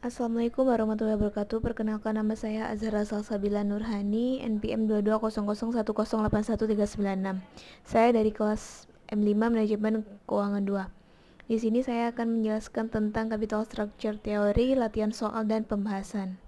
Assalamualaikum warahmatullahi wabarakatuh. Perkenalkan, nama saya Azhara Salsabila Nurhani, NPM 220010813996. Saya dari kelas M5 Manajemen Keuangan 2. Di sini saya akan menjelaskan tentang capital structure teori, latihan soal dan pembahasan.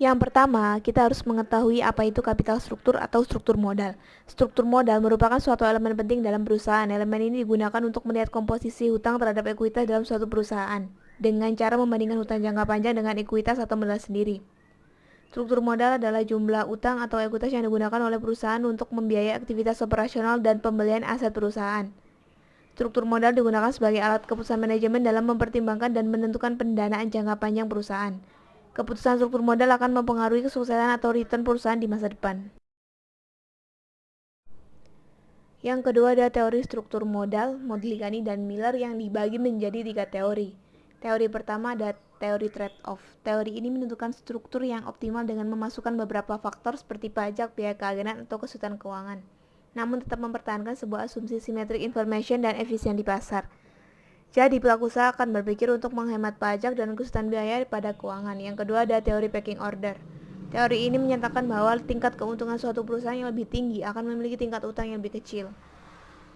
Yang pertama, kita harus mengetahui apa itu kapital struktur atau struktur modal. Struktur modal merupakan suatu elemen penting dalam perusahaan. Elemen ini digunakan untuk melihat komposisi hutang terhadap ekuitas dalam suatu perusahaan, dengan cara membandingkan hutang jangka panjang dengan ekuitas atau modal sendiri. Struktur modal adalah jumlah utang atau ekuitas yang digunakan oleh perusahaan untuk membiayai aktivitas operasional dan pembelian aset perusahaan. Struktur modal digunakan sebagai alat keputusan manajemen dalam mempertimbangkan dan menentukan pendanaan jangka panjang perusahaan. Keputusan struktur modal akan mempengaruhi kesuksesan atau return perusahaan di masa depan. Yang kedua ada teori struktur modal, Modigliani dan Miller, yang dibagi menjadi 3 teori. Teori pertama ada teori trade-off. Teori ini menentukan struktur yang optimal dengan memasukkan beberapa faktor seperti pajak, biaya keagenan, atau kesulitan keuangan, namun tetap mempertahankan sebuah asumsi symmetric information dan efisien di pasar. Jadi pelaku usaha akan berpikir untuk menghemat pajak dan kesulitan biaya pada keuangan. Yang kedua ada teori pecking order. Teori ini menyatakan bahwa tingkat keuntungan suatu perusahaan yang lebih tinggi akan memiliki tingkat utang yang lebih kecil.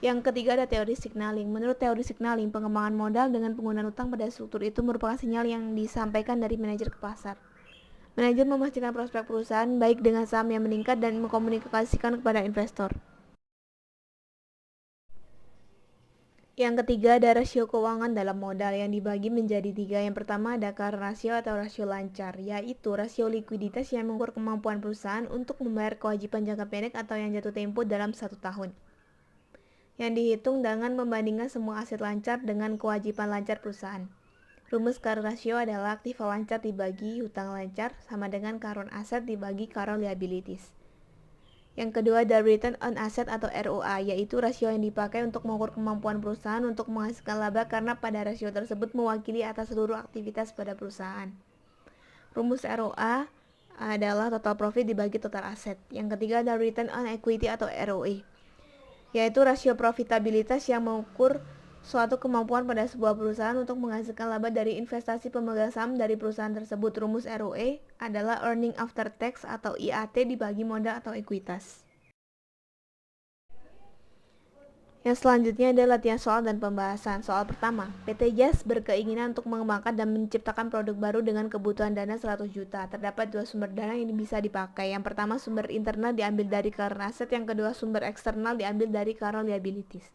Yang ketiga ada teori signaling. Menurut teori signaling, pengembangan modal dengan penggunaan utang pada struktur itu merupakan sinyal yang disampaikan dari manajer ke pasar. Manajer memastikan prospek perusahaan baik dengan saham yang meningkat dan mengkomunikasikan kepada investor. Yang ketiga ada rasio keuangan dalam modal yang dibagi menjadi 3. Yang pertama ada current ratio atau rasio lancar, yaitu rasio likuiditas yang mengukur kemampuan perusahaan untuk membayar kewajiban jangka pendek atau yang jatuh tempo dalam 1 tahun, yang dihitung dengan membandingkan semua aset lancar dengan kewajiban lancar perusahaan. Rumus current ratio adalah aktiva lancar dibagi hutang lancar sama dengan current asset dibagi current liabilities. Yang kedua ada return on asset atau ROA, yaitu rasio yang dipakai untuk mengukur kemampuan perusahaan untuk menghasilkan laba karena pada rasio tersebut mewakili atas seluruh aktivitas pada perusahaan. Rumus ROA adalah total profit dibagi total aset. Yang ketiga ada return on equity atau ROE, yaitu rasio profitabilitas yang mengukur suatu kemampuan pada sebuah perusahaan untuk menghasilkan laba dari investasi pemegang saham dari perusahaan tersebut. Rumus ROE adalah earning after tax atau IAT dibagi modal atau ekuitas. Yang selanjutnya adalah latihan soal dan pembahasan. Soal pertama, PT JAS berkeinginan untuk mengembangkan dan menciptakan produk baru dengan kebutuhan dana 100 juta. Terdapat 2 sumber dana yang bisa dipakai. Yang pertama sumber internal diambil dari current asset, yang kedua sumber eksternal diambil dari current liabilities.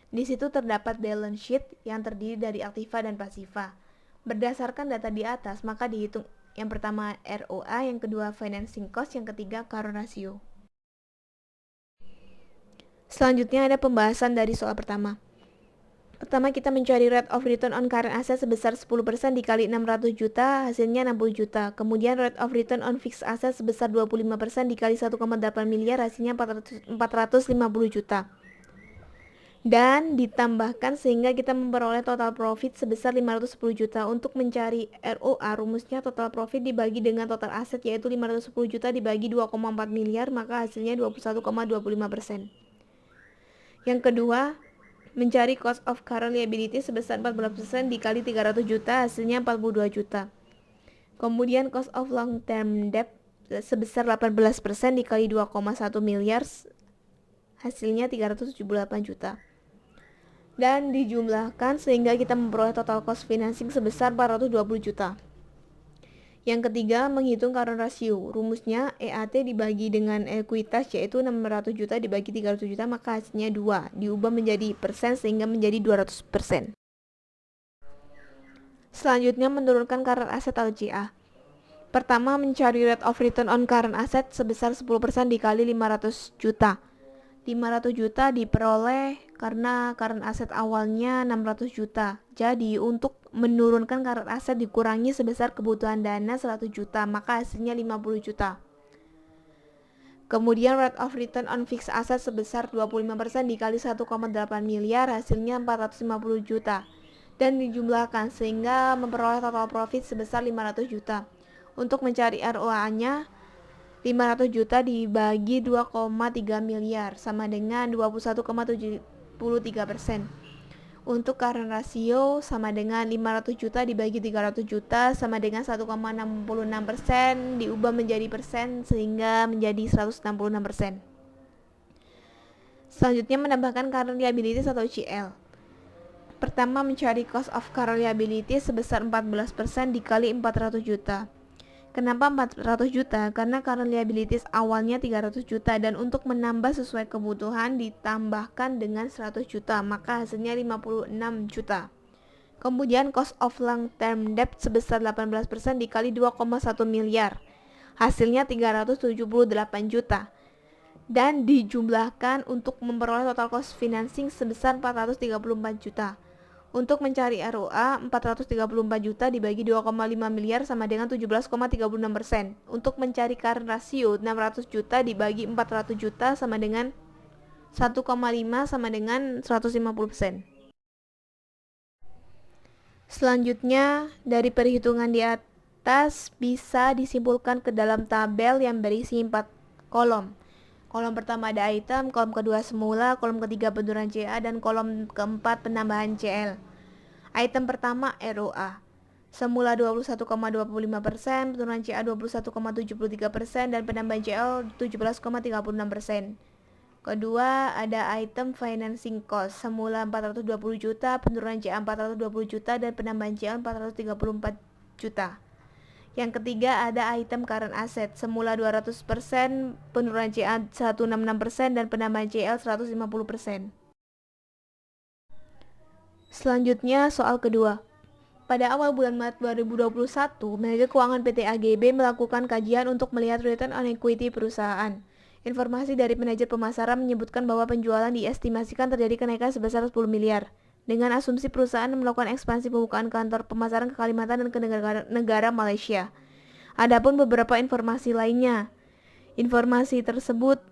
Di situ terdapat balance sheet yang terdiri dari aktiva dan pasiva. Berdasarkan data di atas, maka dihitung yang pertama ROA, yang kedua financing cost, yang ketiga current ratio. Selanjutnya ada pembahasan dari soal pertama. Pertama kita mencari rate of return on current asset sebesar 10% dikali 600 juta, hasilnya 60 juta. Kemudian rate of return on fixed asset sebesar 25% dikali 1,8 miliar, hasilnya 450 juta. Dan ditambahkan sehingga kita memperoleh total profit sebesar 510 juta. Untuk mencari ROA, rumusnya total profit dibagi dengan total aset, yaitu 510 juta dibagi 2,4 miliar, maka hasilnya 21,25%. Yang kedua, mencari cost of current liability sebesar 14% dikali 300 juta, hasilnya 42 juta. Kemudian cost of long term debt sebesar 18% dikali 2,1 miliar, hasilnya 378 juta. Dan dijumlahkan sehingga kita memperoleh total cost financing sebesar 420 juta. Yang ketiga, menghitung current ratio. Rumusnya EAT dibagi dengan ekuitas, yaitu 600 juta dibagi 300 juta, maka hasilnya 2. Diubah menjadi persen sehingga menjadi 200%. Selanjutnya menurunkan current asset atau CA. Pertama, mencari rate of return on current asset sebesar 10% dikali 500 juta. 500 juta diperoleh karena current asset awalnya 600 juta. Jadi untuk menurunkan current asset dikurangi sebesar kebutuhan dana 100 juta, maka hasilnya 50 juta. Kemudian rate of return on fixed asset sebesar 25% dikali 1,8 miliar, hasilnya 450 juta. Dan dijumlahkan sehingga memperoleh total profit sebesar 500 juta. Untuk mencari ROA-nya, 500 juta dibagi 2,3 miliar sama dengan 21,73%. Untuk current ratio sama dengan 500 juta dibagi 300 juta sama dengan 1,66%, diubah menjadi persen sehingga menjadi 166%. Selanjutnya menambahkan current liabilities atau CL. Pertama, mencari cost of current liabilities sebesar 14% dikali 400 juta. Kenapa 400 juta? Karena current liabilities awalnya 300 juta dan untuk menambah sesuai kebutuhan ditambahkan dengan 100 juta, maka hasilnya 56 juta. Kemudian cost of long term debt sebesar 18% dikali 2,1 miliar. Hasilnya 378 juta. Dan dijumlahkan untuk memperoleh total cost financing sebesar 434 juta. Untuk mencari ROA, 434 juta dibagi 2,5 miliar sama dengan 17,36%. Untuk mencari current ratio, 600 juta dibagi 400 juta sama dengan 1,5 sama dengan 150%. Selanjutnya, dari perhitungan di atas bisa disimpulkan ke dalam tabel yang berisi 4 kolom. Kolom pertama ada item, kolom kedua semula, kolom ketiga penurunan CA, dan kolom keempat penambahan CL. Item pertama ROA. Semula 21,25%, penurunan CA 21,73%, dan penambahan CL 17,36%. Kedua ada item financing cost. Semula 420 juta, penurunan CA 420 juta, dan penambahan CL 434 juta. Yang ketiga ada item current asset. Semula 200%, penurunan CA 166%, dan penambahan CL 150%. Selanjutnya soal kedua. Pada awal bulan Maret 2021, manajer keuangan PT AGB melakukan kajian untuk melihat return on equity perusahaan. Informasi dari manajer pemasaran menyebutkan bahwa penjualan diestimasikan terjadi kenaikan sebesar 10 miliar. Dengan asumsi perusahaan melakukan ekspansi pembukaan kantor pemasaran ke Kalimantan dan ke negara Malaysia. Adapun beberapa informasi lainnya. Informasi tersebut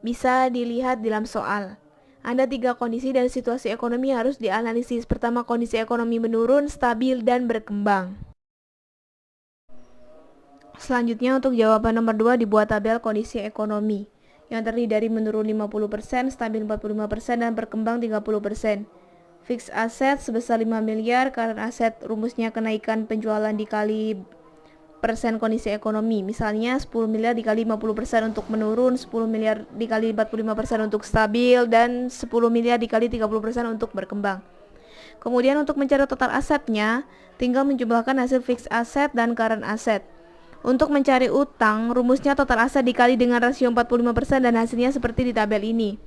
bisa dilihat dalam soal. Ada 3 kondisi dan situasi ekonomi yang harus dianalisis. Pertama, kondisi ekonomi menurun, stabil, dan berkembang. Selanjutnya untuk jawaban nomor 2 dibuat tabel kondisi ekonomi yang terdiri dari menurun 50%, stabil 45%, dan berkembang 30%. Fixed asset sebesar 5 miliar, current asset rumusnya kenaikan penjualan dikali persen kondisi ekonomi. Misalnya 10 miliar dikali 50% untuk menurun, 10 miliar dikali 45% untuk stabil, dan 10 miliar dikali 30% untuk berkembang. Kemudian untuk mencari total asetnya, tinggal menjumlahkan hasil fixed asset dan current asset. Untuk mencari utang, rumusnya total aset dikali dengan rasio 45% dan hasilnya seperti di tabel ini.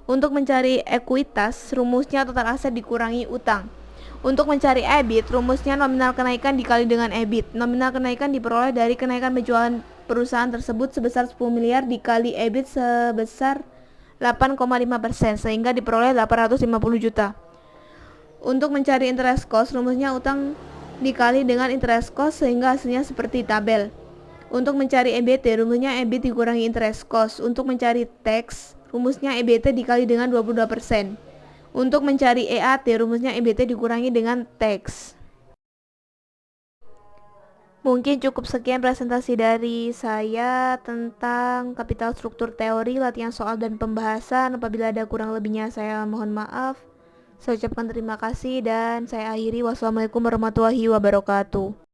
Untuk mencari ekuitas, rumusnya total aset dikurangi utang. Untuk mencari EBIT, rumusnya nominal kenaikan dikali dengan EBIT. Nominal kenaikan diperoleh dari kenaikan penjualan perusahaan tersebut sebesar 10 miliar dikali EBIT sebesar 8,5%, sehingga diperoleh 850 juta. Untuk mencari interest cost, rumusnya utang dikali dengan interest cost sehingga hasilnya seperti tabel. Untuk mencari EBT, rumusnya EBIT dikurangi interest cost. Untuk mencari tax, rumusnya EBT dikali dengan 22%. Untuk mencari EAT, rumusnya EBT dikurangi dengan tax. Mungkin cukup sekian presentasi dari saya tentang kapital struktur teori, latihan soal dan pembahasan. Apabila ada kurang lebihnya saya mohon maaf. Saya ucapkan terima kasih dan saya akhiri. Wassalamualaikum warahmatullahi wabarakatuh.